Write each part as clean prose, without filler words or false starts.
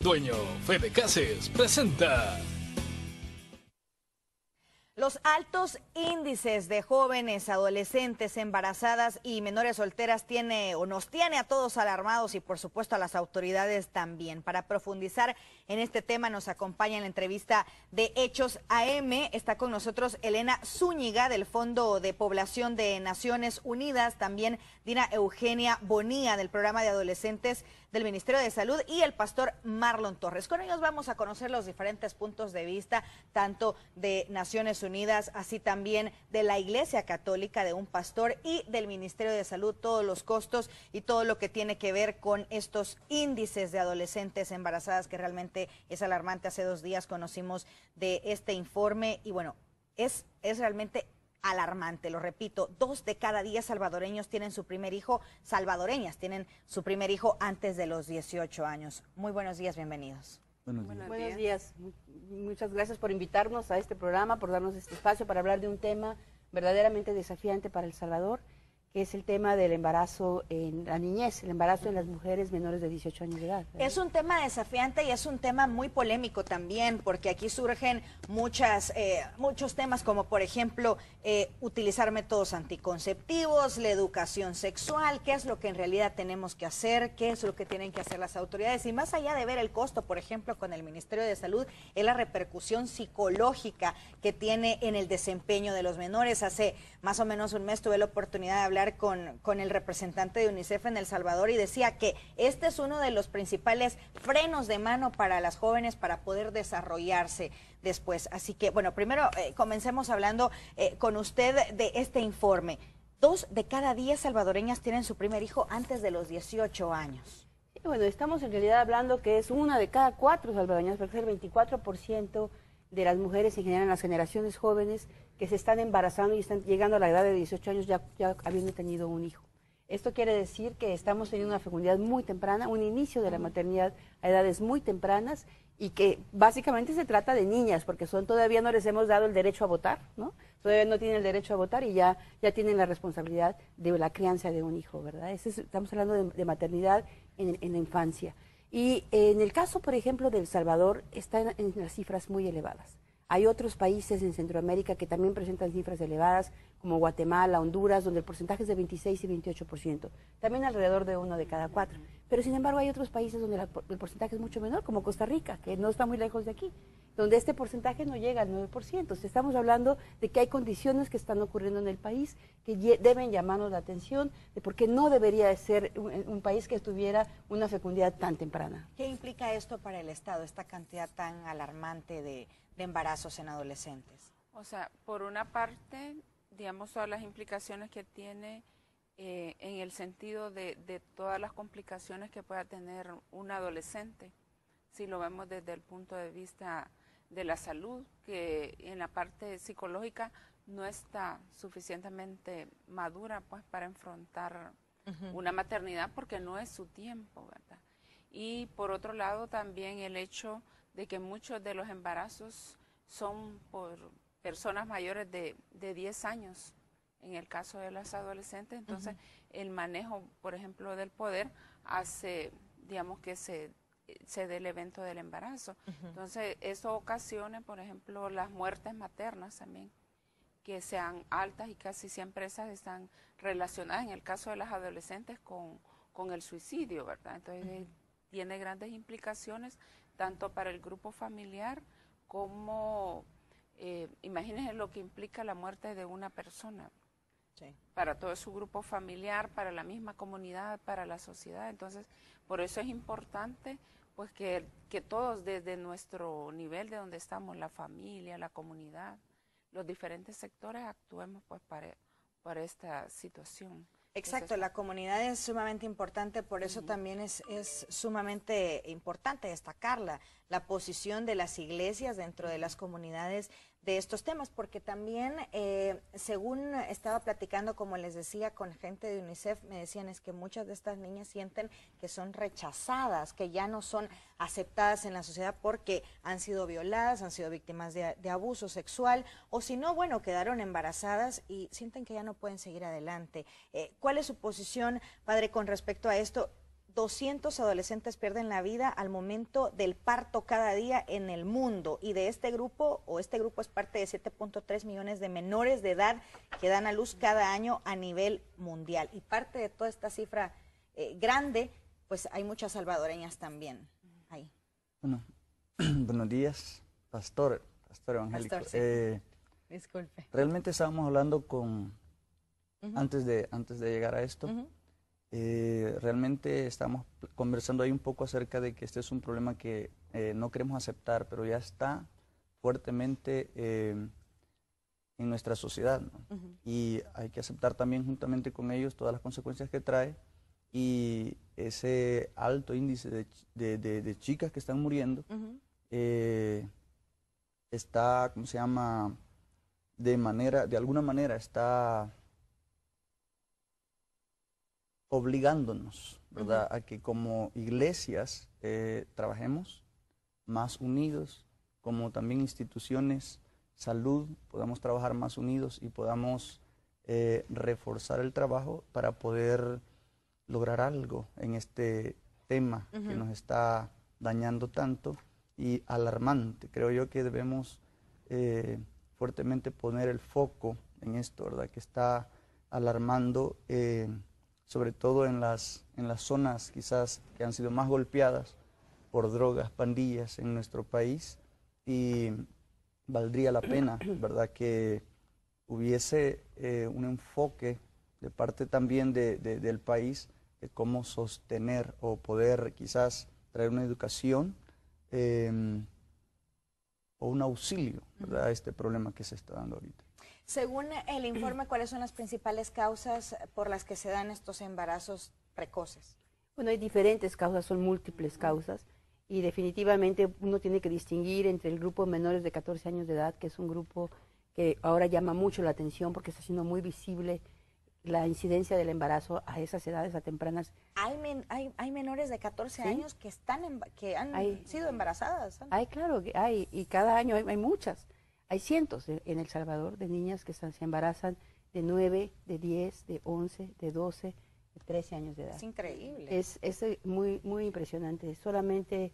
Dueño Fede Cases presenta. Los altos índices de jóvenes, adolescentes, embarazadas y menores solteras nos tiene a todos alarmados y por supuesto a las autoridades también. Para profundizar en este tema nos acompaña en la entrevista de Hechos AM. Está con nosotros Elena Zúñiga del Fondo de Población de Naciones Unidas, también Dina Eugenia Bonilla del Programa de Adolescentes del Ministerio de Salud y el pastor Marlon Torres. Con ellos vamos a conocer los diferentes puntos de vista, tanto de Naciones Unidas, así también de la Iglesia Católica, de un pastor y del Ministerio de Salud, todos los costos y todo lo que tiene que ver con estos índices de adolescentes embarazadas, que realmente es alarmante. Hace 2 días conocimos de este informe y bueno, es realmente alarmante, lo repito, 2 de cada 10 salvadoreños tienen su primer hijo, salvadoreñas tienen su primer hijo antes de los 18 años. Muy buenos días, bienvenidos. Buenos días. Muchas gracias por invitarnos a este programa, por darnos este espacio para hablar de un tema verdaderamente desafiante para El Salvador, que es el tema del embarazo en la niñez, el embarazo en las mujeres menores de 18 años de edad, ¿verdad? Es un tema desafiante y es un tema muy polémico también, porque aquí surgen muchos temas como, por ejemplo, utilizar métodos anticonceptivos, la educación sexual, qué es lo que en realidad tenemos que hacer, qué es lo que tienen que hacer las autoridades. Y más allá de ver el costo, por ejemplo, con el Ministerio de Salud, es la repercusión psicológica que tiene en el desempeño de los menores. Hace más o menos un mes tuve la oportunidad de hablar con el representante de UNICEF en El Salvador y decía que este es uno de los principales frenos de mano para las jóvenes para poder desarrollarse después. Así que, bueno, primero comencemos hablando con usted de este informe. 2 de cada 10 salvadoreñas tienen su primer hijo antes de los 18 años. Sí, bueno, estamos en realidad hablando que es 1 de cada 4 salvadoreñas, porque es el 24% de las mujeres en general en las generaciones jóvenes que se están embarazando y están llegando a la edad de 18 años ya habiendo tenido un hijo. Esto quiere decir que estamos teniendo una fecundidad muy temprana, un inicio de la maternidad a edades muy tempranas y que básicamente se trata de niñas, porque todavía no les hemos dado el derecho a votar, ¿no? Todavía no tienen el derecho a votar y ya tienen la responsabilidad de la crianza de un hijo, ¿verdad? Estamos hablando de maternidad en la infancia. Y en el caso, por ejemplo, de El Salvador, están en las cifras muy elevadas. Hay otros países en Centroamérica que también presentan cifras elevadas, como Guatemala, Honduras, donde el porcentaje es de 26 y 28%. También alrededor de 1 de cada 4. Pero sin embargo hay otros países donde el porcentaje es mucho menor, como Costa Rica, que no está muy lejos de aquí, donde este porcentaje no llega al 9%. Entonces, estamos hablando de que hay condiciones que están ocurriendo en el país que deben llamarnos la atención de por qué no debería de ser un país que tuviera una fecundidad tan temprana. ¿Qué implica esto para el Estado, esta cantidad tan alarmante de embarazos en adolescentes? O sea, por una parte, digamos, todas las implicaciones que tiene en el sentido de todas las complicaciones que pueda tener un adolescente, si lo vemos desde el punto de vista de la salud, que en la parte psicológica no está suficientemente madura pues para enfrentar una maternidad porque no es su tiempo, ¿verdad? Y por otro lado también el hecho de que muchos de los embarazos son por personas mayores de 10 años, en el caso de las adolescentes. Entonces, el manejo, por ejemplo, del poder hace, digamos, que se dé el evento del embarazo. Entonces, eso ocasiona, por ejemplo, las muertes maternas también, que sean altas y casi siempre esas están relacionadas, en el caso de las adolescentes, con el suicidio, ¿verdad? Entonces, tiene grandes implicaciones tanto para el grupo familiar como, imagínense lo que implica la muerte de una persona. Sí. Para todo su grupo familiar, para la misma comunidad, para la sociedad. Entonces, por eso es importante pues que todos desde nuestro nivel de donde estamos, la familia, la comunidad, los diferentes sectores, actuemos pues para esta situación. Exacto, la comunidad es sumamente importante, por eso también es sumamente importante destacar la posición de las iglesias dentro de las comunidades de estos temas, porque también, según estaba platicando, como les decía, con gente de UNICEF, me decían es que muchas de estas niñas sienten que son rechazadas, que ya no son aceptadas en la sociedad porque han sido violadas, han sido víctimas de abuso sexual, o si no, bueno, quedaron embarazadas y sienten que ya no pueden seguir adelante. ¿Cuál es su posición, padre, con respecto a esto? 200 adolescentes pierden la vida al momento del parto cada día en el mundo, y de este grupo es parte de 7.3 millones de menores de edad que dan a luz cada año a nivel mundial. Y parte de toda esta cifra grande, pues hay muchas salvadoreñas también ahí. Bueno, buenos días, pastor evangélico. Pastor, sí. Disculpe. Realmente estábamos hablando antes de llegar a esto. Realmente estamos conversando ahí un poco acerca de que este es un problema que no queremos aceptar, pero ya está fuertemente en nuestra sociedad, ¿no? Y hay que aceptar también juntamente con ellos todas las consecuencias que trae, y ese alto índice de chicas que están muriendo está, ¿cómo se llama?, de alguna manera está obligándonos, ¿verdad?, a que como iglesias trabajemos más unidos, como también instituciones, salud, podamos trabajar más unidos y podamos reforzar el trabajo para poder lograr algo en este tema que nos está dañando tanto y alarmante. Creo yo que debemos fuertemente poner el foco en esto, ¿verdad?, que está alarmando, sobre todo en las zonas quizás que han sido más golpeadas por drogas, pandillas en nuestro país, y valdría la pena, ¿verdad?, que hubiese un enfoque de parte también del país de cómo sostener o poder quizás traer una educación o un auxilio, ¿verdad?, a este problema que se está dando ahorita. Según el informe, ¿cuáles son las principales causas por las que se dan estos embarazos precoces? Bueno, hay diferentes causas, son múltiples causas, y definitivamente uno tiene que distinguir entre el grupo de menores de 14 años de edad, que es un grupo que ahora llama mucho la atención porque está siendo muy visible la incidencia del embarazo a esas edades, a tempranas. Hay menores de 14 años que han sido embarazadas, ¿sabes? Claro que hay, y cada año hay muchas. Hay cientos en El Salvador de niñas que se embarazan de 9, de 10, de 11, de 12, de 13 años de edad. Es increíble. Es muy, muy impresionante. Solamente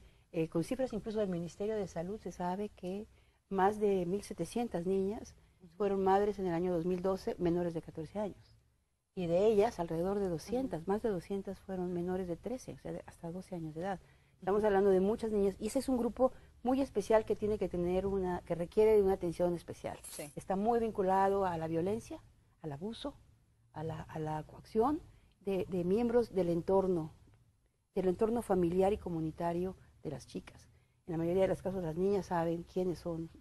con cifras incluso del Ministerio de Salud se sabe que más de 1.700 niñas fueron madres en el año 2012, menores de 14 años. Y de ellas, alrededor de 200, más de 200 fueron menores de 13, o sea, hasta 12 años de edad. Estamos hablando de muchas niñas, y ese es un grupo muy especial que tiene que tener que requiere de una atención especial. Sí. Está muy vinculado a la violencia, al abuso, a la coacción de miembros del entorno familiar y comunitario de las chicas. En la mayoría de los casos las niñas saben quiénes son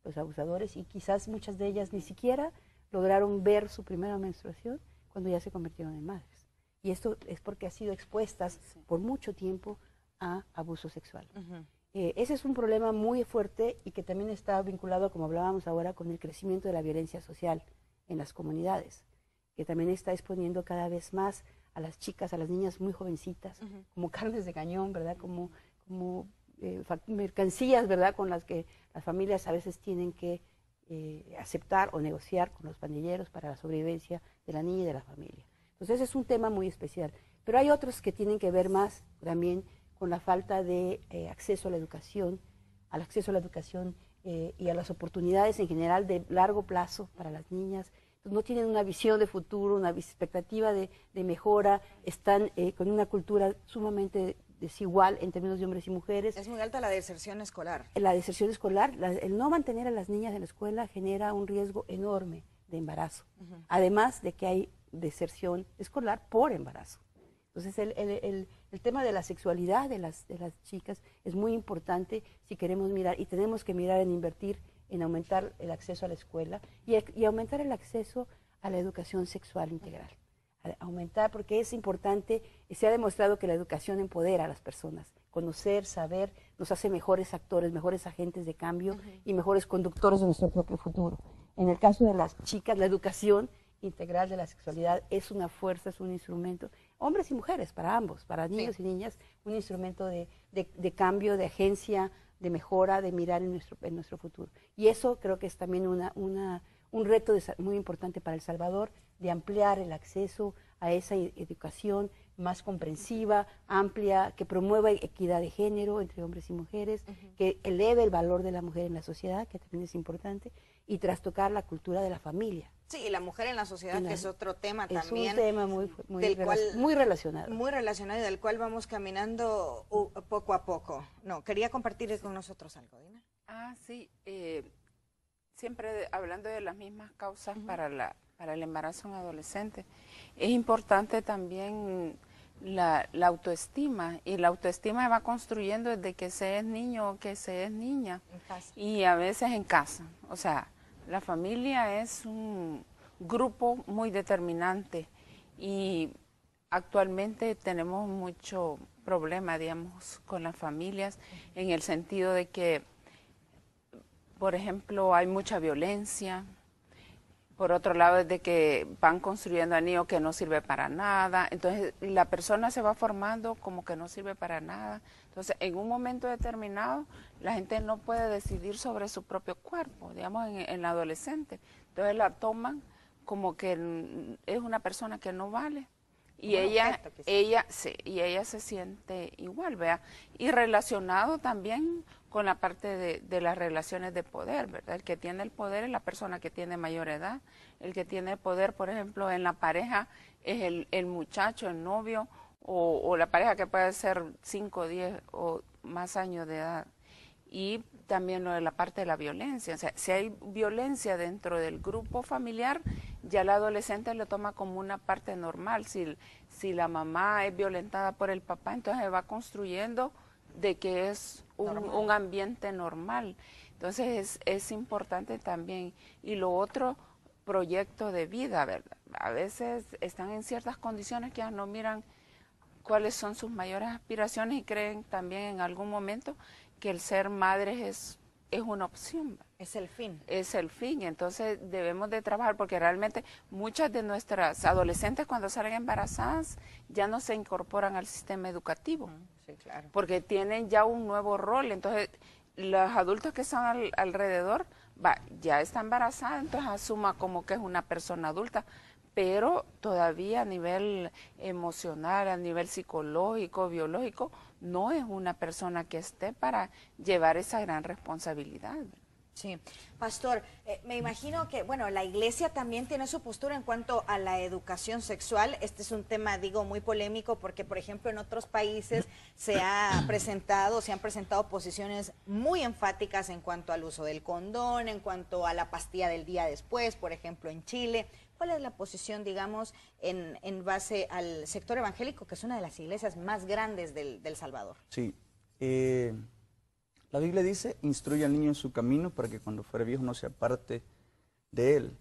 los abusadores, y quizás muchas de ellas ni siquiera lograron ver su primera menstruación cuando ya se convirtieron en madres. Y esto es porque han sido expuestas por mucho tiempo a abuso sexual. Ese es un problema muy fuerte y que también está vinculado, como hablábamos ahora, con el crecimiento de la violencia social en las comunidades, que también está exponiendo cada vez más a las chicas, a las niñas muy jovencitas, como carnes de cañón, ¿verdad?, como mercancías, ¿verdad?, con las que las familias a veces tienen que aceptar o negociar con los pandilleros para la sobrevivencia de la niña y de la familia. Entonces ese es un tema muy especial. Pero hay otros que tienen que ver más también con la falta de acceso a la educación, y a las oportunidades en general de largo plazo para las niñas. Entonces, no tienen una visión de futuro, una expectativa de mejora, están con una cultura sumamente desigual en términos de hombres y mujeres. Es muy alta la deserción escolar. La deserción escolar, el no mantener a las niñas en la escuela genera un riesgo enorme de embarazo, además de que hay deserción escolar por embarazo. Entonces el tema de la sexualidad de las chicas es muy importante si queremos mirar, y tenemos que mirar en invertir en aumentar el acceso a la escuela y aumentar el acceso a la educación sexual integral. Aumentar, porque es importante, se ha demostrado que la educación empodera a las personas. Conocer, saber, nos hace mejores actores, mejores agentes de cambio y mejores conductores de nuestro propio futuro. En el caso de las chicas, la educación integral de la sexualidad es una fuerza, es un instrumento, hombres y mujeres, para ambos, para niños y niñas, un instrumento de cambio, de agencia, de mejora, de mirar en nuestro futuro. Y eso creo que es también un reto muy importante para El Salvador, de ampliar el acceso a esa educación más comprensiva, amplia, que promueva equidad de género entre hombres y mujeres, que eleve el valor de la mujer en la sociedad, que también es importante, y trastocar la cultura de la familia. Sí, la mujer en la sociedad, que es otro tema es también. Es un tema muy relacionado. Muy relacionado y del cual vamos caminando poco a poco. No, quería compartir con nosotros algo, Dina. Sí, siempre hablando de las mismas causas para el embarazo en adolescentes, es importante también la autoestima, y la autoestima se va construyendo desde que se es niño o que se es niña, en casa. Y a veces en casa. O sea, la familia es un grupo muy determinante y actualmente tenemos mucho problema, digamos, con las familias, en el sentido de que, por ejemplo, hay mucha violencia. Por otro lado, es de que van construyendo a niños que no sirve para nada. Entonces, la persona se va formando como que no sirve para nada. Entonces, en un momento determinado, la gente no puede decidir sobre su propio cuerpo, digamos, en la adolescente. Entonces, la toman como que es una persona que no vale. Y ella se siente igual, vea. Y relacionado también con la parte de las relaciones de poder, ¿verdad? El que tiene el poder es la persona que tiene mayor edad. El que tiene el poder, por ejemplo, en la pareja es el muchacho, el novio, o la pareja que puede ser 5, 10 o más años de edad. Y también lo de la parte de la violencia. O sea, si hay violencia dentro del grupo familiar, ya el adolescente lo toma como una parte normal. Si la mamá es violentada por el papá, entonces va construyendo de que es un ambiente normal. Entonces es importante también. Y lo otro, proyecto de vida, ¿verdad? A veces están en ciertas condiciones que ya no miran cuáles son sus mayores aspiraciones y creen también en algún momento que el ser madre es una opción. Es el fin. Es el fin, entonces debemos de trabajar porque realmente muchas de nuestras adolescentes cuando salen embarazadas ya no se incorporan al sistema educativo. Sí, claro. Porque tienen ya un nuevo rol, entonces los adultos que están alrededor, ya está embarazada, entonces asuma como que es una persona adulta, pero todavía a nivel emocional, a nivel psicológico, biológico, no es una persona que esté para llevar esa gran responsabilidad. Sí, pastor, me imagino que, bueno, la iglesia también tiene su postura en cuanto a la educación sexual. Este es un tema, digo, muy polémico porque, por ejemplo, en otros países se han presentado posiciones muy enfáticas en cuanto al uso del condón, en cuanto a la pastilla del día después, por ejemplo, en Chile. ¿Cuál es la posición, digamos, en base al sector evangélico, que es una de las iglesias más grandes del Salvador? Sí, la Biblia dice, instruye al niño en su camino para que cuando fuere viejo no se aparte de él.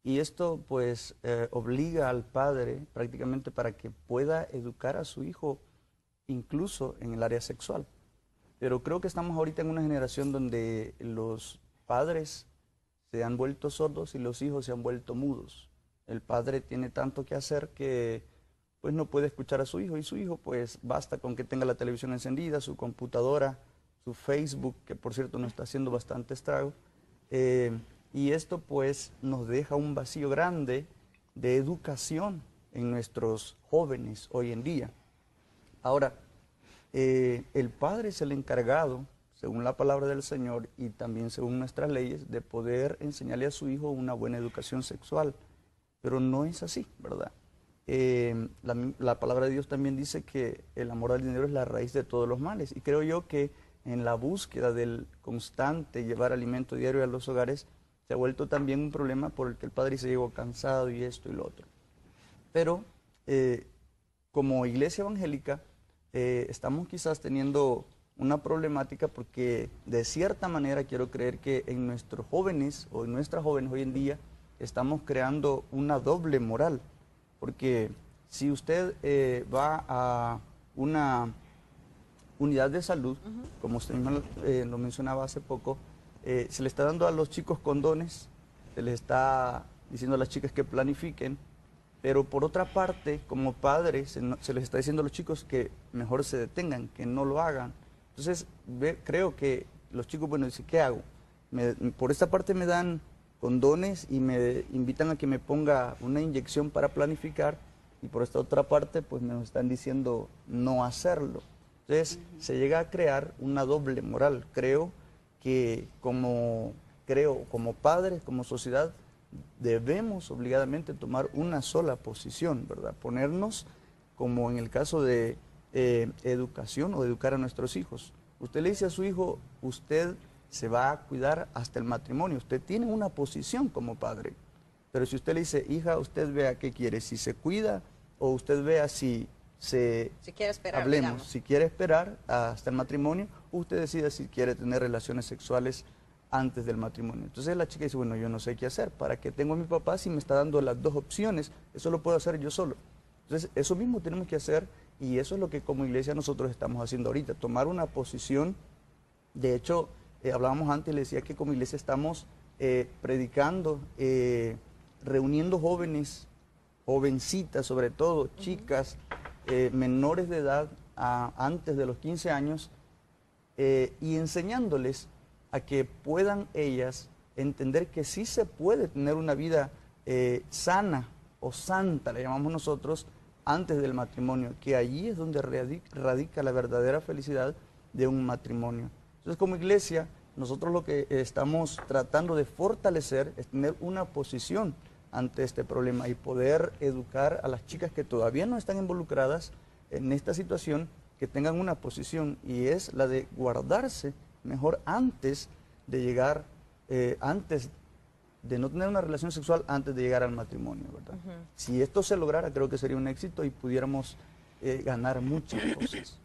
Y esto pues obliga al padre prácticamente para que pueda educar a su hijo incluso en el área sexual. Pero creo que estamos ahorita en una generación donde los padres se han vuelto sordos y los hijos se han vuelto mudos. El padre tiene tanto que hacer que pues no puede escuchar a su hijo, y su hijo pues basta con que tenga la televisión encendida, su computadora, su Facebook, que por cierto nos está haciendo bastante estrago, y esto pues nos deja un vacío grande de educación en nuestros jóvenes hoy en día. Ahora, el padre es el encargado, según la palabra del Señor y también según nuestras leyes, de poder enseñarle a su hijo una buena educación sexual, pero no es así, ¿verdad? La palabra de Dios también dice que el amor al dinero es la raíz de todos los males, y creo yo que en la búsqueda del constante llevar alimento diario a los hogares se ha vuelto también un problema por el que el padre se llegó cansado y esto y lo otro. Pero como iglesia evangélica estamos quizás teniendo una problemática porque de cierta manera quiero creer que en nuestros jóvenes o en nuestras jóvenes hoy en día estamos creando una doble moral, porque si usted va a una unidad de salud, como usted mismo lo mencionaba hace poco, se le está dando a los chicos condones, se les está diciendo a las chicas que planifiquen, pero por otra parte, como padres, se les está diciendo a los chicos que mejor se detengan, que no lo hagan. Entonces, creo que los chicos, bueno, dicen, ¿qué hago? Por esta parte me dan condones y me invitan a que me ponga una inyección para planificar, y por esta otra parte pues nos están diciendo no hacerlo. Entonces se llega a crear una doble moral. Creo que como padres, como sociedad, debemos obligadamente tomar una sola posición, ¿verdad? Ponernos como en el caso de educación o educar a nuestros hijos. Usted le dice a su hijo, usted se va a cuidar hasta el matrimonio, usted tiene una posición como padre. Pero si usted le dice, hija, usted vea qué quiere, si se cuida o usted vea si quiere esperar, hablemos, digamos. si quiere esperar hasta el matrimonio, usted decida si quiere tener relaciones sexuales antes del matrimonio. Entonces la chica dice, bueno, yo no sé qué hacer, ¿para qué tengo a mi papá si me está dando las dos opciones? Eso lo puedo hacer yo solo. Entonces eso mismo tenemos que hacer y eso es lo que como iglesia nosotros estamos haciendo ahorita, tomar una posición. De hecho, hablábamos antes, le decía que como iglesia estamos predicando, reuniendo jóvenes, jovencitas sobre todo, chicas, menores de edad, antes de los 15 años, y enseñándoles a que puedan ellas entender que sí se puede tener una vida sana o santa, le llamamos nosotros, antes del matrimonio, que allí es donde radica la verdadera felicidad de un matrimonio. Entonces, como iglesia, nosotros lo que estamos tratando de fortalecer es tener una posición ante este problema y poder educar a las chicas que todavía no están involucradas en esta situación, que tengan una posición, y es la de guardarse mejor antes de llegar, antes de no tener una relación sexual antes de llegar al matrimonio, ¿verdad? Si esto se lograra, creo que sería un éxito y pudiéramos ganar muchas cosas.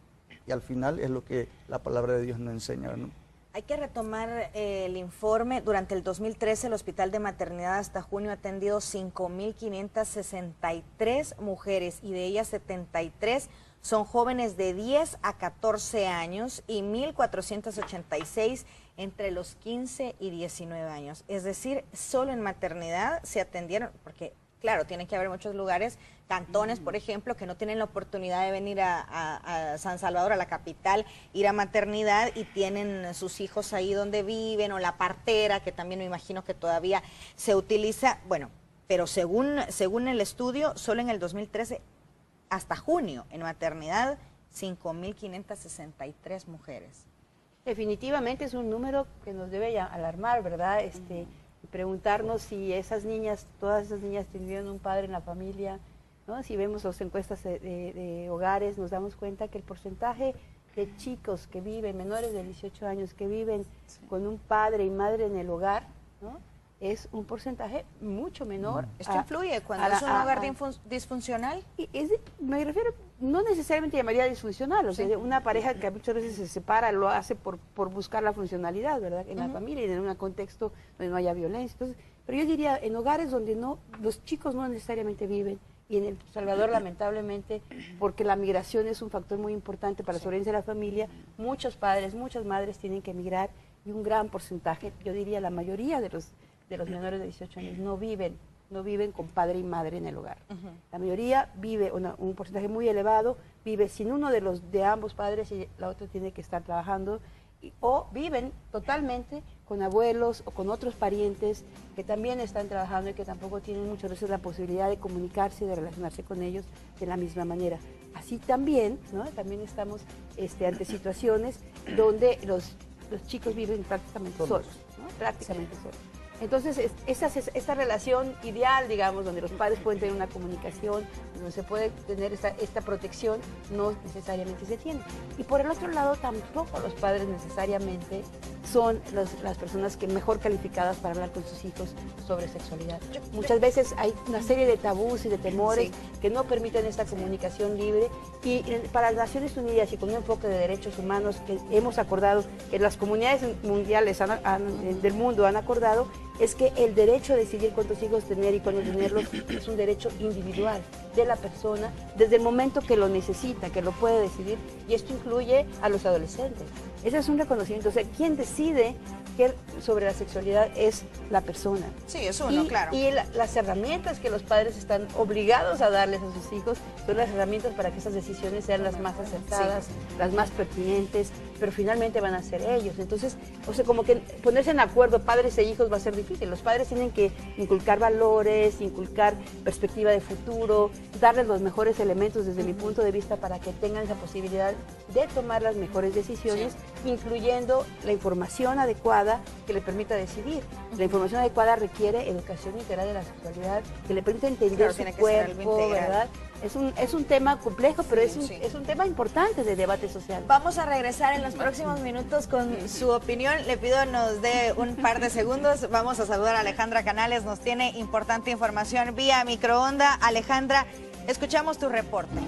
Y al final es lo que la palabra de Dios nos enseña, ¿no? Hay que retomar el informe. Durante el 2013, el Hospital de Maternidad hasta junio ha atendido 5.563 mujeres y de ellas 73 son jóvenes de 10 a 14 años y 1.486 entre los 15 y 19 años. Es decir, solo en maternidad se atendieron, porque claro, tiene que haber muchos lugares, cantones, por ejemplo, que no tienen la oportunidad de venir a San Salvador, a la capital, ir a maternidad y tienen sus hijos ahí donde viven, o la partera, que también me imagino que todavía se utiliza. Bueno, pero según el estudio, solo en el 2013, hasta junio, en maternidad, 5.563 mujeres. Definitivamente es un número que nos debe alarmar, ¿verdad? Y preguntarnos si esas niñas, todas esas niñas tendrían un padre en la familia, ¿no? Si vemos las encuestas de hogares, nos damos cuenta que el porcentaje de chicos que viven, menores de 18 años, que viven con un padre y madre en el hogar, ¿no? Es un porcentaje mucho menor. ¿Esto influye cuando es un hogar disfuncional? Me refiero, no necesariamente llamaría disfuncional, o sea, una pareja que muchas veces se separa lo hace por buscar la funcionalidad, ¿verdad? En la familia y en un contexto donde no haya violencia. Entonces, pero yo diría, en hogares donde los chicos no necesariamente viven, y en El Salvador lamentablemente, porque la migración es un factor muy importante para la sobrevivencia de la familia, muchos padres, muchas madres tienen que emigrar y un gran porcentaje, yo diría la mayoría de los menores de 18 años no viven con padre y madre en el hogar. La mayoría vive, un porcentaje muy elevado, vive sin uno de ambos padres y la otra tiene que estar trabajando, o viven totalmente con abuelos o con otros parientes que también están trabajando y que tampoco tienen muchas veces la posibilidad de comunicarse y de relacionarse con ellos de la misma manera. Así también, ¿no? También estamos ante situaciones donde los chicos viven prácticamente solos, ¿no? Prácticamente solos. Entonces, esta relación ideal, digamos, donde los padres pueden tener una comunicación, donde se puede tener esta protección, no necesariamente se tiene. Y por el otro lado, tampoco los padres necesariamente son las personas que mejor calificadas para hablar con sus hijos sobre sexualidad. Muchas veces hay una serie de tabús y de temores que no permiten esta comunicación libre, y para las Naciones Unidas y con un enfoque de derechos humanos que hemos acordado, que las comunidades mundiales del mundo han acordado, es que el derecho a decidir cuántos hijos tener y cuándo tenerlos es un derecho individual de la persona desde el momento que lo necesita, que lo puede decidir, y esto incluye a los adolescentes. Ese es un reconocimiento. O sea, ¿quién decide que sobre la sexualidad es la persona. Sí, es uno, claro. Y las herramientas que los padres están obligados a darles a sus hijos son las herramientas para que esas decisiones sean las más acertadas, las más pertinentes, pero finalmente van a ser ellos. Entonces, o sea, como que ponerse en acuerdo padres e hijos va a ser difícil. Los padres tienen que inculcar valores, inculcar perspectiva de futuro, darles los mejores elementos desde mi punto de vista para que tengan esa posibilidad de tomar las mejores decisiones, incluyendo la información adecuada que le permita decidir. La información adecuada requiere educación integral de la sexualidad, que le permita entender su cuerpo, ¿verdad? Es un tema complejo, pero es un tema importante de debate social. Vamos a regresar en los próximos minutos con su opinión. Le pido nos dé un par de segundos. Vamos a saludar a Alejandra Canales. Nos tiene importante información vía microonda. Alejandra, escuchamos tu reporte.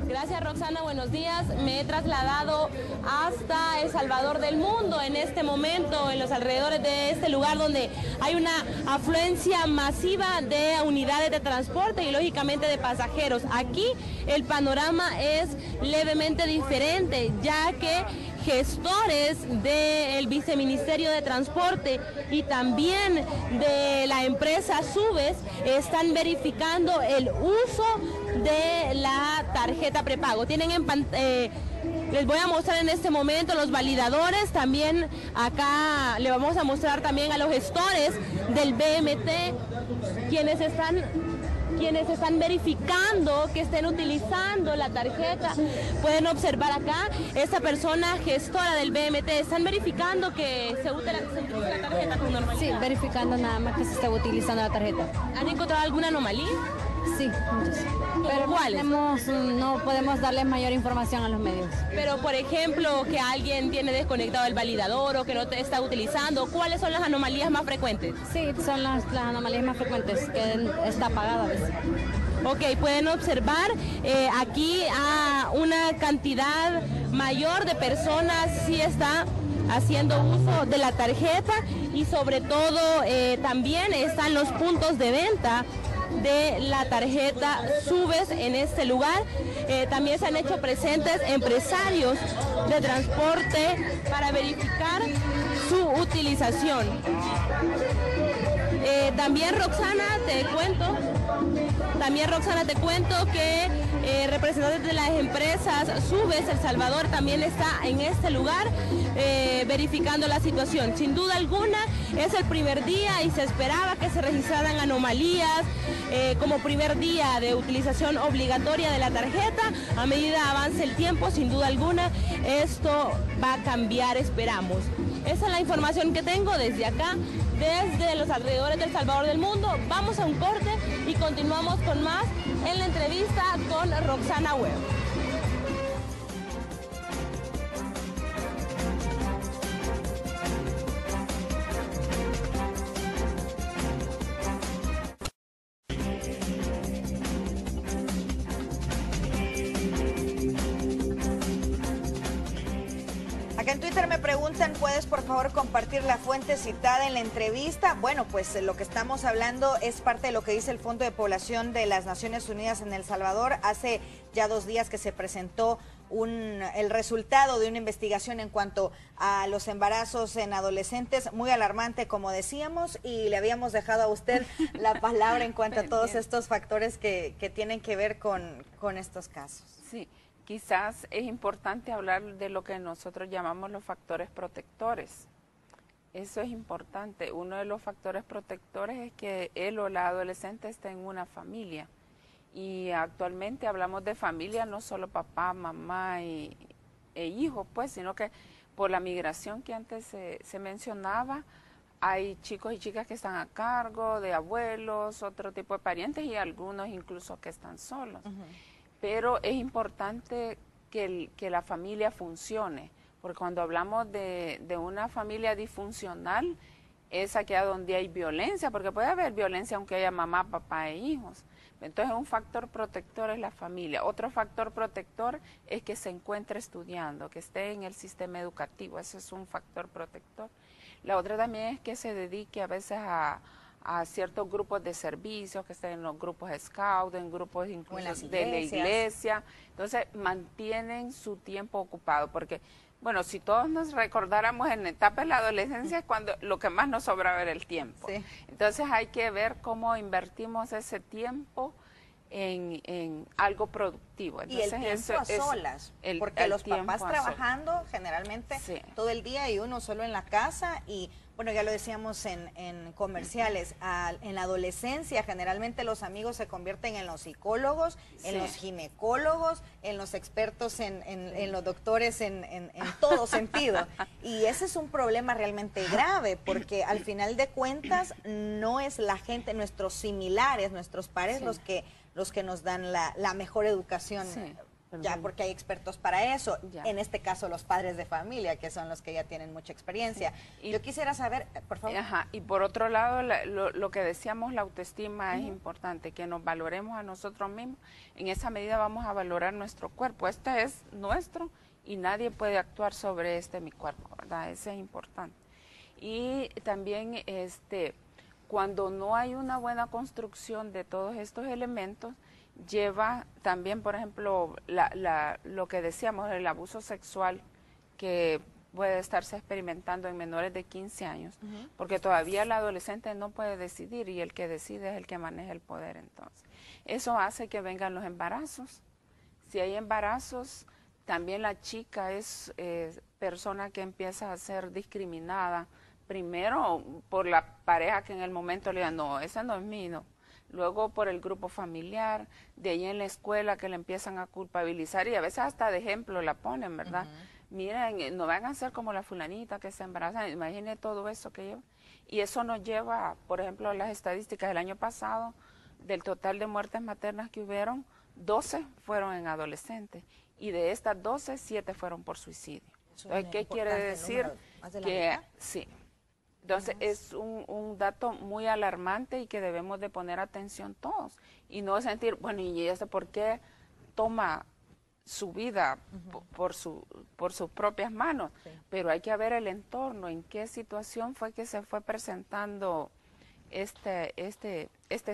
Gracias, Roxana, buenos días. Me he trasladado hasta El Salvador del Mundo en este momento, en los alrededores de este lugar donde hay una afluencia masiva de unidades de transporte y lógicamente de pasajeros. Aquí el panorama es levemente diferente, ya que gestores del Viceministerio de Transporte y también de la empresa Subes están verificando el uso de la tarjeta prepago. Tienen les voy a mostrar en este momento los validadores, también acá le vamos a mostrar también a los gestores del BMT, quienes están verificando que estén utilizando la tarjeta. Pueden observar acá, esta persona gestora del BMT, están verificando que se utiliza la tarjeta con normalidad. Sí, verificando nada más que se esté utilizando la tarjeta. ¿Han encontrado alguna anomalía? Sí, muchos. Pero ¿cuáles? No podemos darles mayor información a los medios. Pero, por ejemplo, que alguien tiene desconectado el validador o que no te está utilizando, ¿cuáles son las anomalías más frecuentes? Sí, son las anomalías más frecuentes, que está apagada a veces. Ok, pueden observar aquí a una cantidad mayor de personas sí está haciendo uso de la tarjeta y sobre todo también están los puntos de venta de la tarjeta Subes en este lugar. También se han hecho presentes empresarios de transporte para verificar su utilización. También Roxana, te cuento que representantes de las empresas Subes El Salvador también está en este lugar verificando la situación. Sin duda alguna es el primer día y se esperaba que se registraran anomalías como primer día de utilización obligatoria de la tarjeta. A medida avance el tiempo, sin duda alguna, esto va a cambiar, esperamos. Esa es la información que tengo desde acá, desde los alrededores del Salvador del Mundo. Vamos a un corte y continuamos con más en la entrevista con Roxana Webb. Acá en Twitter me preguntan, ¿puedes por favor compartir la fuente citada en la entrevista? Bueno, pues lo que estamos hablando es parte de lo que dice el Fondo de Población de las Naciones Unidas en El Salvador. Hace ya 2 días que se presentó el resultado de una investigación en cuanto a los embarazos en adolescentes, muy alarmante como decíamos, y le habíamos dejado a usted la palabra en cuanto a todos estos factores que tienen que ver con estos casos. Sí. Quizás es importante hablar de lo que nosotros llamamos los factores protectores. Eso es importante. Uno de los factores protectores es que él o la adolescente esté en una familia. Y actualmente hablamos de familia, no solo papá, mamá e hijos, pues, sino que por la migración que antes se mencionaba, hay chicos y chicas que están a cargo de abuelos, otro tipo de parientes y algunos incluso que están solos. Pero es importante que la familia funcione, porque cuando hablamos de una familia disfuncional, es aquella donde hay violencia, porque puede haber violencia aunque haya mamá, papá e hijos. Entonces un factor protector es la familia. Otro factor protector es que se encuentre estudiando, que esté en el sistema educativo, eso es un factor protector. La otra también es que se dedique a veces a ciertos grupos de servicios, que estén en los grupos Scout, en grupos incluso de la iglesia. Entonces mantienen su tiempo ocupado, porque Bueno, si todos nos recordáramos en la etapa de la adolescencia es cuando lo que más nos sobraba era el tiempo. Sí. Entonces hay que ver cómo invertimos ese tiempo en algo productivo. Entonces, Y el tiempo a solas, porque los papás trabajando generalmente todo el día y uno solo en la casa y bueno, ya lo decíamos en comerciales, en la adolescencia generalmente los amigos se convierten en los psicólogos, en los ginecólogos, en los expertos, en los doctores, en todo sentido. Y ese es un problema realmente grave porque al final de cuentas no es la gente, nuestros similares, nuestros pares los que nos dan la mejor educación. Ya, porque hay expertos para eso, en este caso los padres de familia, que son los que ya tienen mucha experiencia. Y yo quisiera saber, por favor. Y por otro lado, lo que decíamos, la autoestima es importante, que nos valoremos a nosotros mismos. En esa medida vamos a valorar nuestro cuerpo. Este es nuestro y nadie puede actuar sobre mi cuerpo, ¿verdad? Eso es importante. Y también, cuando no hay una buena construcción de todos estos elementos, lleva también, por ejemplo, lo que decíamos, el abuso sexual que puede estarse experimentando en menores de 15 años, porque todavía el adolescente no puede decidir y el que decide es el que maneja el poder. Entonces, eso hace que vengan los embarazos. Si hay embarazos, también la chica es persona que empieza a ser discriminada, primero por la pareja que en el momento le diga, no, ese no es mío. Luego por el grupo familiar, de ahí en la escuela que le empiezan a culpabilizar y a veces hasta de ejemplo la ponen, ¿verdad? Miren, no van a ser como la fulanita que se embaraza, imaginen todo eso que lleva. Y eso nos lleva, por ejemplo, a las estadísticas del año pasado, del total de muertes maternas que hubieron, 12 fueron en adolescentes y de estas 12, 7 fueron por suicidio. Entonces, ¿qué quiere decir? Que sí. Entonces es un dato muy alarmante y que debemos de poner atención todos y no sentir, bueno, ¿y eso por qué toma su vida por sus propias manos? Pero hay que ver el entorno, en qué situación fue que se fue presentando este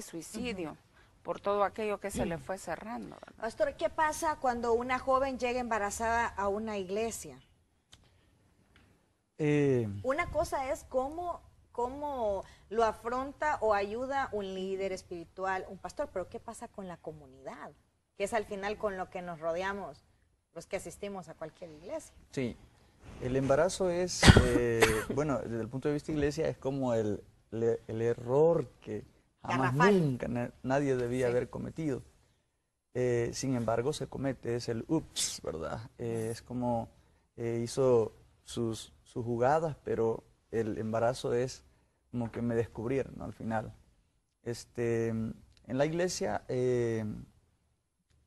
suicidio por todo aquello que se le fue cerrando, ¿verdad? Pastor, ¿qué pasa cuando una joven llega embarazada a una iglesia? Una cosa es cómo lo afronta o ayuda un líder espiritual, un pastor, pero ¿qué pasa con la comunidad? Que es al final con lo que nos rodeamos los que asistimos a cualquier iglesia. Sí, el embarazo es, bueno, desde el punto de vista de iglesia es como el error que jamás nunca nadie debía haber cometido. Sin embargo, se comete, es el ups, ¿verdad? Es como hizo sus jugadas, pero el embarazo es como que me descubrieron, ¿no? Al final. En la iglesia,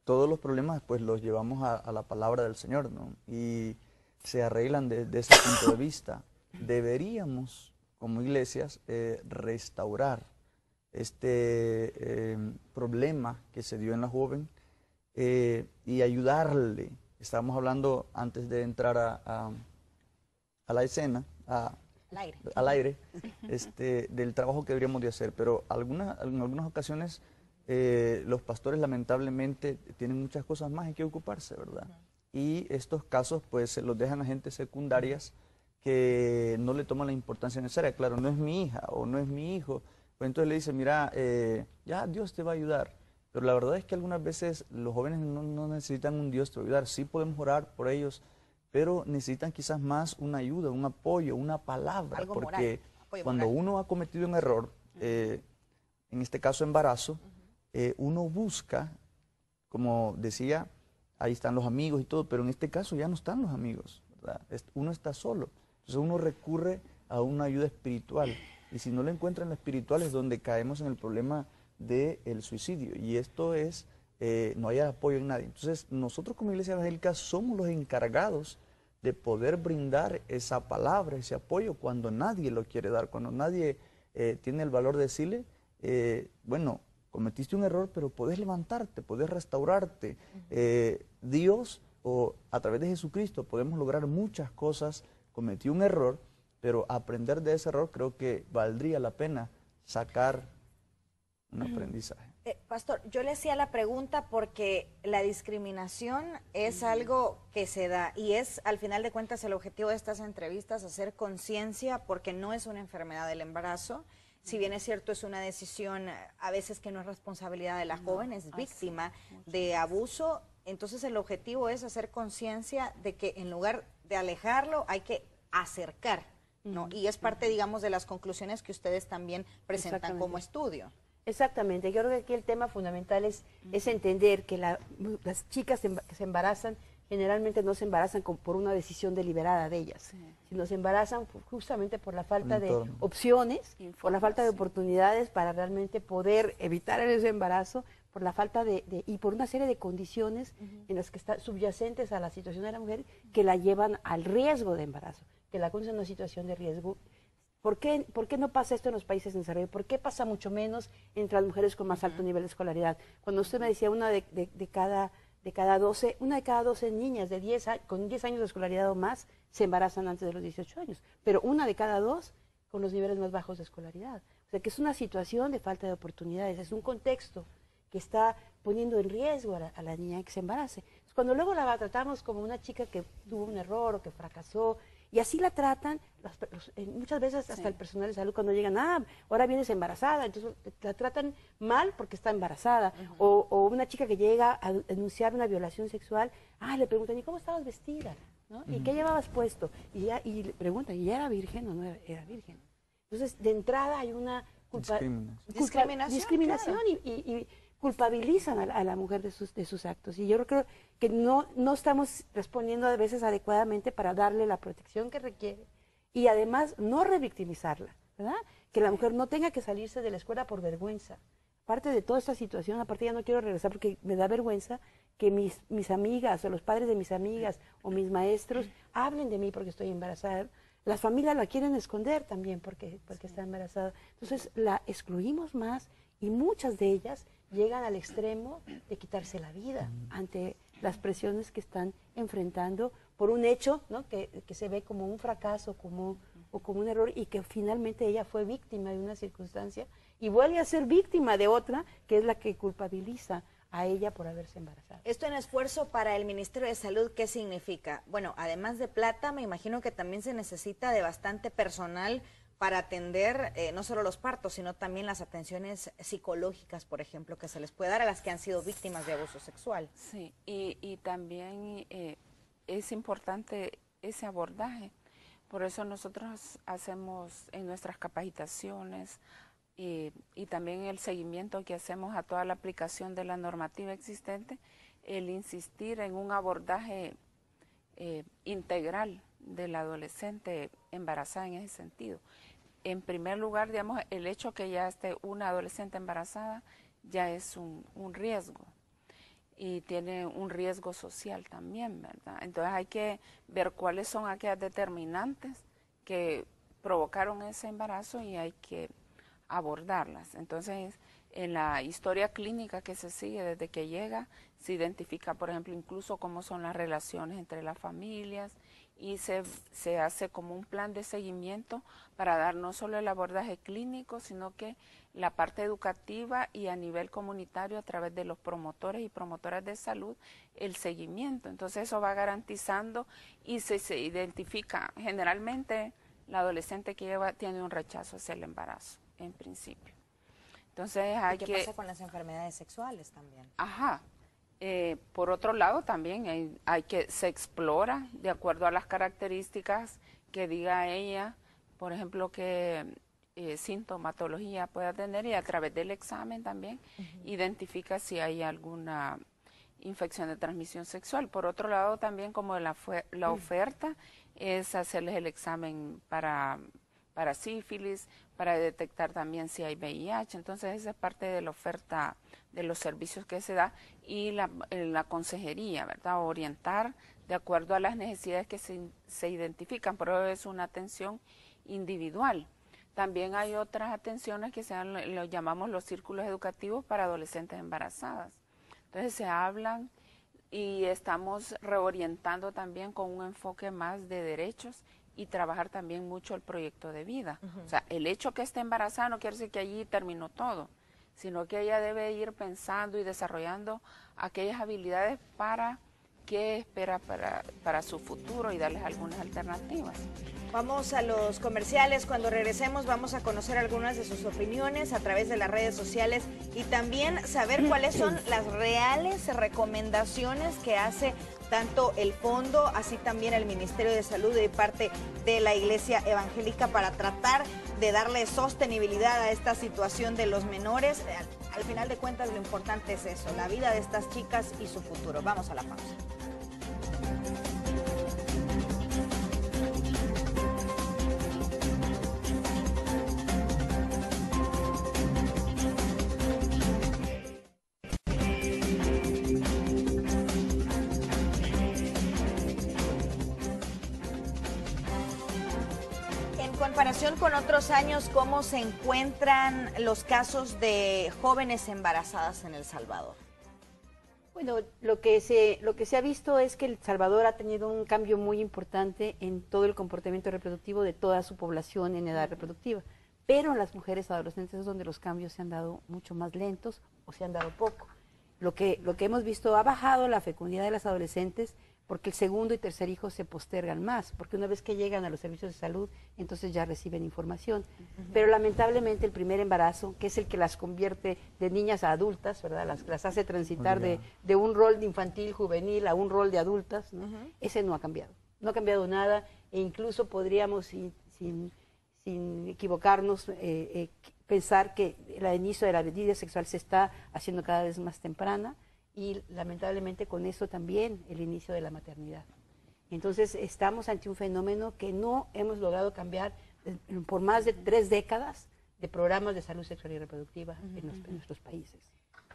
todos los problemas pues los llevamos a la palabra del Señor, ¿no? Y se arreglan desde ese punto de vista. Deberíamos, como iglesias, restaurar este problema que se dio en la joven y ayudarle. Estábamos hablando antes de entrar a la escena, al aire, del trabajo que deberíamos de hacer, pero en algunas ocasiones los pastores lamentablemente tienen muchas cosas más en que ocuparse, ¿verdad? Y estos casos pues se los dejan a gente secundarias que no le toman la importancia necesaria. Claro, no es mi hija o no es mi hijo, pues entonces le dicen, mira, ya Dios te va a ayudar. Pero la verdad es que algunas veces los jóvenes no necesitan un Dios te va a ayudar, sí podemos orar por ellos, pero necesitan quizás más una ayuda, un apoyo, una palabra, algo porque moral, cuando uno ha cometido un error, en este caso embarazo, uno busca, como decía, ahí están los amigos y todo, pero en este caso ya no están los amigos, ¿verdad? Uno está solo, entonces uno recurre a una ayuda espiritual, y si no lo encuentra en la espiritual es donde caemos en el problema del suicidio, y esto es... no hay apoyo en nadie. Entonces, nosotros como Iglesia Evangélica somos los encargados de poder brindar esa palabra, ese apoyo, cuando nadie lo quiere dar, cuando nadie tiene el valor de decirle, bueno, cometiste un error, pero podés levantarte, podés restaurarte. Dios, o a través de Jesucristo, podemos lograr muchas cosas. Cometí un error, pero aprender de ese error creo que valdría la pena sacar un aprendizaje. Pastor, yo le hacía la pregunta porque la discriminación es algo que se da y es, al final de cuentas, el objetivo de estas entrevistas, hacer conciencia, porque no es una enfermedad del embarazo. Si bien es cierto, es una decisión a veces que no es responsabilidad de la joven, es víctima de abuso. Entonces el objetivo es hacer conciencia de que en lugar de alejarlo hay que acercar, ¿no? Y es parte, digamos, de las conclusiones que ustedes también presentan como estudio. Exactamente, yo creo que aquí el tema fundamental es entender que las chicas que se embarazan generalmente no se embarazan por una decisión deliberada de ellas, sino se embarazan justamente por la falta de opciones, por la falta de oportunidades para realmente poder evitar ese embarazo, por la falta y por una serie de condiciones en las que están subyacentes a la situación de la mujer que la llevan al riesgo de embarazo, que la conducen a una situación de riesgo. ¿Por qué no pasa esto en los países en desarrollo? ¿Por qué pasa mucho menos entre las mujeres con más alto nivel de escolaridad? Cuando usted me decía una de cada 12 niñas con 10 años de escolaridad o más se embarazan antes de los 18 años, pero una de cada 2 con los niveles más bajos de escolaridad. O sea que es una situación de falta de oportunidades, es un contexto que está poniendo en riesgo a la niña que se embarace. Cuando luego la tratamos como una chica que tuvo un error o que fracasó, y así la tratan, muchas veces hasta el personal de salud cuando llegan, ahora vienes embarazada, entonces la tratan mal porque está embarazada. O una chica que llega a denunciar una violación sexual, le preguntan, ¿y cómo estabas vestida? ¿No? ¿Y qué llevabas puesto? Y le preguntan, ¿y ya era virgen o no era virgen? Entonces, de entrada hay una discriminación claro. y culpabilizan a la mujer de sus actos. Y yo creo que no estamos respondiendo a veces adecuadamente para darle la protección que requiere y además no revictimizarla, ¿verdad? Que la mujer no tenga que salirse de la escuela por vergüenza. Aparte de toda esta situación, aparte ya no quiero regresar porque me da vergüenza que mis amigas o los padres de mis amigas o mis maestros hablen de mí porque estoy embarazada. Las familias la quieren esconder también porque está embarazada. Entonces la excluimos más y muchas de ellas llegan al extremo de quitarse la vida ante las presiones que están enfrentando por un hecho, ¿no? que se ve como un fracaso o como un error y que finalmente ella fue víctima de una circunstancia y vuelve a ser víctima de otra que es la que culpabiliza a ella por haberse embarazado. Esto en esfuerzo para el Ministerio de Salud, ¿qué significa? Bueno, además de plata, me imagino que también se necesita de bastante personal para atender no solo los partos, sino también las atenciones psicológicas, por ejemplo, que se les puede dar a las que han sido víctimas de abuso sexual. Sí, y también es importante ese abordaje. Por eso nosotros hacemos en nuestras capacitaciones y también el seguimiento que hacemos a toda la aplicación de la normativa existente, el insistir en un abordaje integral de la adolescente embarazada en ese sentido. En primer lugar, digamos, el hecho que ya esté una adolescente embarazada ya es un riesgo y tiene un riesgo social también, ¿verdad? Entonces hay que ver cuáles son aquellas determinantes que provocaron ese embarazo y hay que abordarlas. Entonces, en la historia clínica que se sigue desde que llega, se identifica, por ejemplo, incluso cómo son las relaciones entre las familias y se hace como un plan de seguimiento para dar no solo el abordaje clínico, sino que la parte educativa y a nivel comunitario a través de los promotores y promotoras de salud, el seguimiento. Entonces eso va garantizando y se identifica generalmente la adolescente que tiene un rechazo hacia el embarazo, en principio. Entonces hay ¿Qué pasa con las enfermedades sexuales también? Ajá. Por otro lado también se explora de acuerdo a las características que diga ella, por ejemplo, que sintomatología pueda tener y a través del examen también identifica si hay alguna infección de transmisión sexual. Por otro lado también como la oferta es hacerles el examen para sífilis, para detectar también si hay VIH. Entonces esa es parte de la oferta de los servicios que se da y la consejería, ¿verdad? Orientar de acuerdo a las necesidades que se identifican, pero es una atención individual. También hay otras atenciones que lo llamamos los círculos educativos para adolescentes embarazadas. Entonces se hablan y estamos reorientando también con un enfoque más de derechos y trabajar también mucho el proyecto de vida. O sea, el hecho que esté embarazada no quiere decir que allí terminó todo, sino que ella debe ir pensando y desarrollando aquellas habilidades para qué espera para su futuro y darles algunas alternativas. Vamos a los comerciales. Cuando regresemos vamos a conocer algunas de sus opiniones a través de las redes sociales y también saber cuáles son las reales recomendaciones que hace tanto el fondo, así también el Ministerio de Salud y parte de la Iglesia Evangélica para tratar de darle sostenibilidad a esta situación de los menores. Al final de cuentas lo importante es eso, la vida de estas chicas y su futuro. Vamos a la pausa. En comparación con otros años, ¿cómo se encuentran los casos de jóvenes embarazadas en El Salvador? Bueno, lo que se ha visto es que El Salvador ha tenido un cambio muy importante en todo el comportamiento reproductivo de toda su población en edad reproductiva, pero en las mujeres adolescentes es donde los cambios se han dado mucho más lentos o se han dado poco. Lo que hemos visto, ha bajado la fecundidad de las adolescentes porque el segundo y tercer hijo se postergan más, porque una vez que llegan a los servicios de salud, entonces ya reciben información. Pero lamentablemente el primer embarazo, que es el que las convierte de niñas a adultas, ¿verdad? Las hace transitar de un rol de infantil, juvenil, a un rol de adultas, ¿no? Ese no ha cambiado. No ha cambiado nada, e incluso podríamos, sin equivocarnos, pensar que el inicio de la vida sexual se está haciendo cada vez más temprana, y lamentablemente con eso también el inicio de la maternidad. Entonces estamos ante un fenómeno que no hemos logrado cambiar por más de 3 décadas de programas de salud sexual y reproductiva en nuestros países.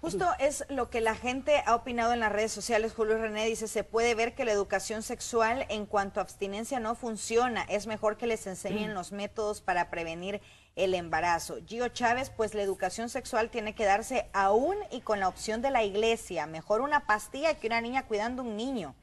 Justo es lo que la gente ha opinado en las redes sociales. Julio René dice, se puede ver que la educación sexual en cuanto a abstinencia no funciona. Es mejor que les enseñen los métodos para prevenir el embarazo. Gio Chávez, pues la educación sexual tiene que darse aún y con la opción de la iglesia. Mejor una pastilla que una niña cuidando un niño.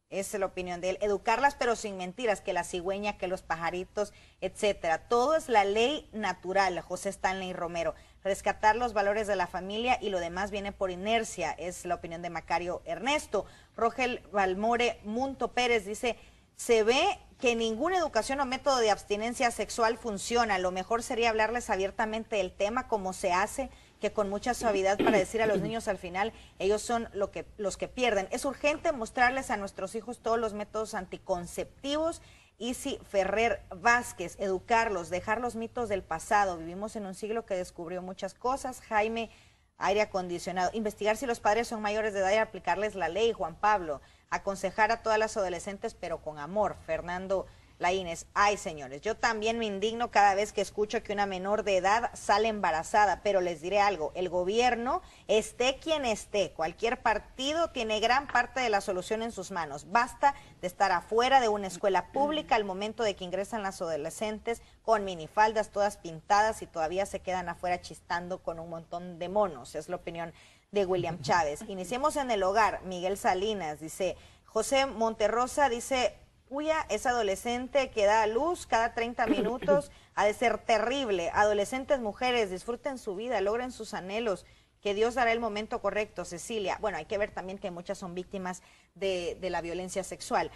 Esa es la opinión de él. Educarlas pero sin mentiras, que la cigüeña, que los pajaritos, etcétera. Todo es la ley natural, José Stanley Romero. Rescatar los valores de la familia y lo demás viene por inercia, es la opinión de Macario Ernesto. Rogel Valmore Munto Pérez dice, se ve que ninguna educación o método de abstinencia sexual funciona. Lo mejor sería hablarles abiertamente del tema como se hace, que con mucha suavidad para decir a los niños al final, ellos son los que pierden. Es urgente mostrarles a nuestros hijos todos los métodos anticonceptivos. Isi Ferrer Vázquez, educarlos, dejar los mitos del pasado. Vivimos en un siglo que descubrió muchas cosas. Jaime, aire acondicionado. Investigar si los padres son mayores de edad y aplicarles la ley. Juan Pablo, aconsejar a todas las adolescentes, pero con amor. Fernando Laínez, ay señores, yo también me indigno cada vez que escucho que una menor de edad sale embarazada, pero les diré algo, el gobierno, esté quien esté, cualquier partido tiene gran parte de la solución en sus manos. Basta de estar afuera de una escuela pública al momento de que ingresan las adolescentes con minifaldas todas pintadas y todavía se quedan afuera chistando con un montón de monos, es la opinión de William Chávez. Iniciemos en el hogar. Miguel Salinas dice, José Monterrosa dice, Puya, es adolescente que da a luz cada 30 minutos, ha de ser terrible. Adolescentes mujeres, disfruten su vida, logren sus anhelos, que Dios dará el momento correcto. Cecilia, bueno, hay que ver también que muchas son víctimas de la violencia sexual.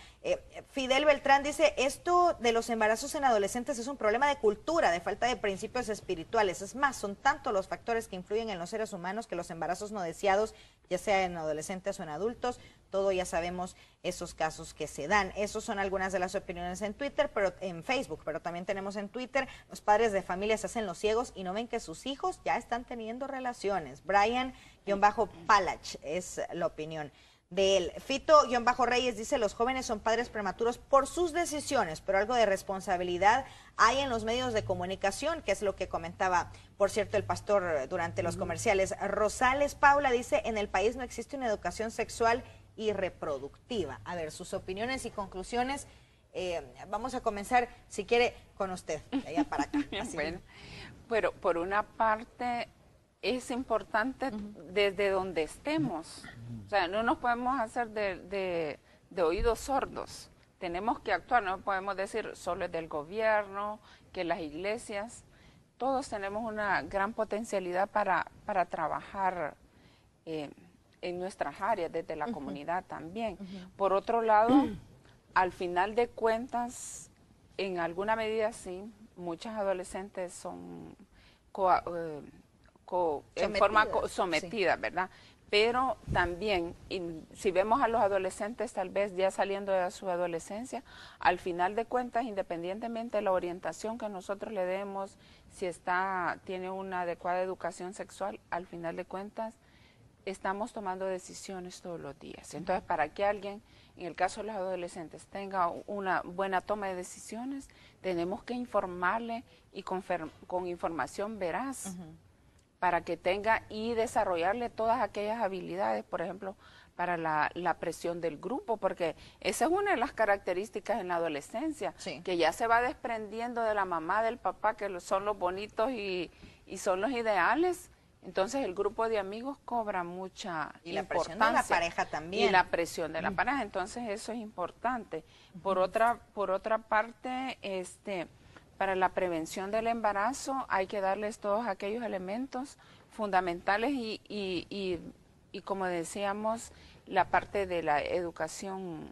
Fidel Beltrán dice, esto de los embarazos en adolescentes es un problema de cultura, de falta de principios espirituales. Es más, son tantos los factores que influyen en los seres humanos que los embarazos no deseados, ya sea en adolescentes o en adultos, todo ya sabemos esos casos que se dan. Esos son algunas de las opiniones en Twitter, pero en Facebook, pero también tenemos en Twitter, los padres de familia se hacen los ciegos y no ven que sus hijos ya están teniendo relaciones. Brian-Palach es la opinión de él. Fito-Reyes dice, los jóvenes son padres prematuros por sus decisiones, pero algo de responsabilidad hay en los medios de comunicación, que es lo que comentaba, por cierto, el pastor durante los comerciales. Rosales Paula dice, en el país no existe una educación sexual y reproductiva. A ver, sus opiniones y conclusiones. Vamos a comenzar, si quiere, con usted, de allá para acá. Así. Bueno, pero por una parte es importante desde donde estemos. O sea, no nos podemos hacer de oídos sordos. Tenemos que actuar, no podemos decir solo es del gobierno, que las iglesias. todos tenemos una gran potencialidad para trabajar en nuestras áreas, desde la comunidad también. Por otro lado, al final de cuentas, en alguna medida sí, muchas adolescentes son en forma sometida, sí, ¿verdad? Pero también, si vemos a los adolescentes tal vez ya saliendo de su adolescencia, al final de cuentas, independientemente de la orientación que nosotros le demos, si tiene una adecuada educación sexual, al final de cuentas, estamos tomando decisiones todos los días. Entonces, para que alguien, en el caso de los adolescentes, tenga una buena toma de decisiones, tenemos que informarle y con información veraz, para que tenga y desarrollarle todas aquellas habilidades, por ejemplo, para la presión del grupo, porque esa es una de las características en la adolescencia, sí, que ya se va desprendiendo de la mamá, del papá, que son los bonitos y son los ideales. Entonces el grupo de amigos cobra mucha importancia. Y la presión de la pareja también. Y la presión de la pareja, entonces eso es importante. Por otra parte, para la prevención del embarazo hay que darles todos aquellos elementos fundamentales y como decíamos, la parte de la educación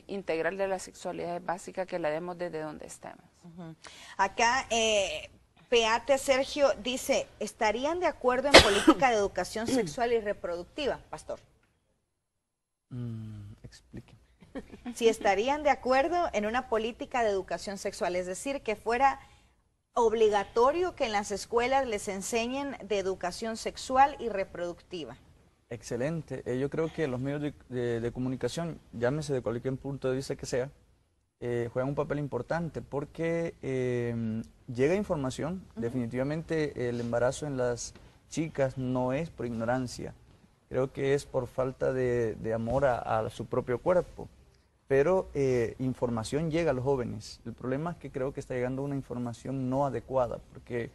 integral de la sexualidad es básica, que la demos desde donde estemos. Acá, Peate Sergio dice, ¿estarían de acuerdo en política de educación sexual y reproductiva, pastor? Explique. Si estarían de acuerdo en una política de educación sexual, es decir, que fuera obligatorio que en las escuelas les enseñen de educación sexual y reproductiva. Excelente. Yo creo que los medios de comunicación, llámese de cualquier punto de vista que sea, juegan un papel importante porque llega información. Definitivamente el embarazo en las chicas no es por ignorancia, creo que es por falta de amor a su propio cuerpo. Pero información llega a los jóvenes. El problema es que creo que está llegando una información no adecuada, porque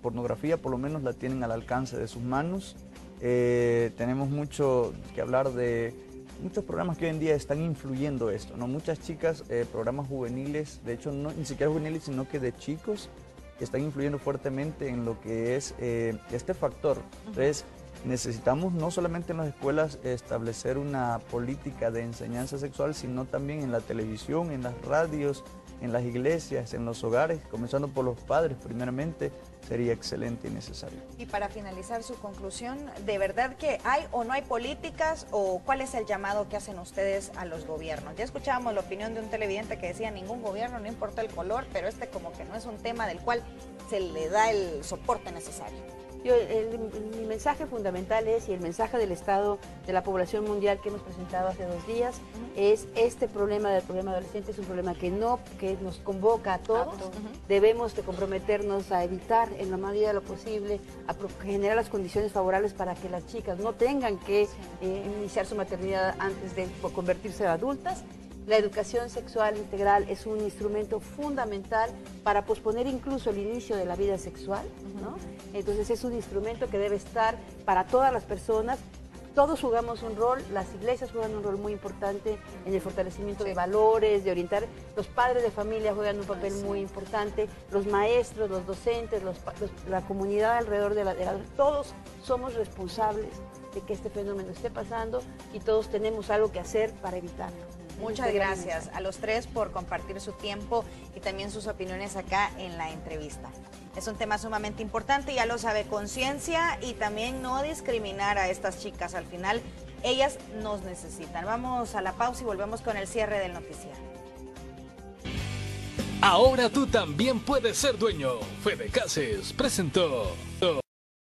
pornografía por lo menos la tienen al alcance de sus manos. Tenemos mucho que hablar de muchos programas que hoy en día están influyendo esto, ¿no? Muchas chicas, programas juveniles, de hecho no, ni siquiera juveniles, sino que de chicos, que están influyendo fuertemente en lo que es este factor. Entonces, necesitamos no solamente en las escuelas establecer una política de enseñanza sexual, sino también en la televisión, en las radios, en las iglesias, en los hogares, comenzando por los padres primeramente, sería excelente y necesario. Y para finalizar su conclusión, ¿de verdad que hay o no hay políticas o cuál es el llamado que hacen ustedes a los gobiernos? Ya escuchábamos la opinión de un televidente que decía ningún gobierno, no importa el color, pero como que no es un tema del cual se le da el soporte necesario. Mi mensaje fundamental es, y el mensaje del Estado de la población mundial que hemos presentado hace 2 días, es este problema del problema adolescente, es un problema que nos convoca a todos. Debemos de comprometernos a evitar en la medida de lo posible, a generar las condiciones favorables para que las chicas no tengan que iniciar su maternidad antes de convertirse en adultas. La educación sexual integral es un instrumento fundamental para posponer incluso el inicio de la vida sexual, ¿no? Entonces es un instrumento que debe estar para todas las personas. Todos jugamos un rol, las iglesias juegan un rol muy importante en el fortalecimiento de valores, de orientar. Los padres de familia juegan un papel muy importante, los maestros, los docentes, la comunidad alrededor todos somos responsables de que este fenómeno esté pasando y todos tenemos algo que hacer para evitarlo. Muchas gracias a los tres por compartir su tiempo y también sus opiniones acá en la entrevista. Es un tema sumamente importante, ya lo sabe, conciencia y también no discriminar a estas chicas. Al final, ellas nos necesitan. Vamos a la pausa y volvemos con el cierre del noticiero. Ahora tú también puedes ser dueño. Fede Cases presentó.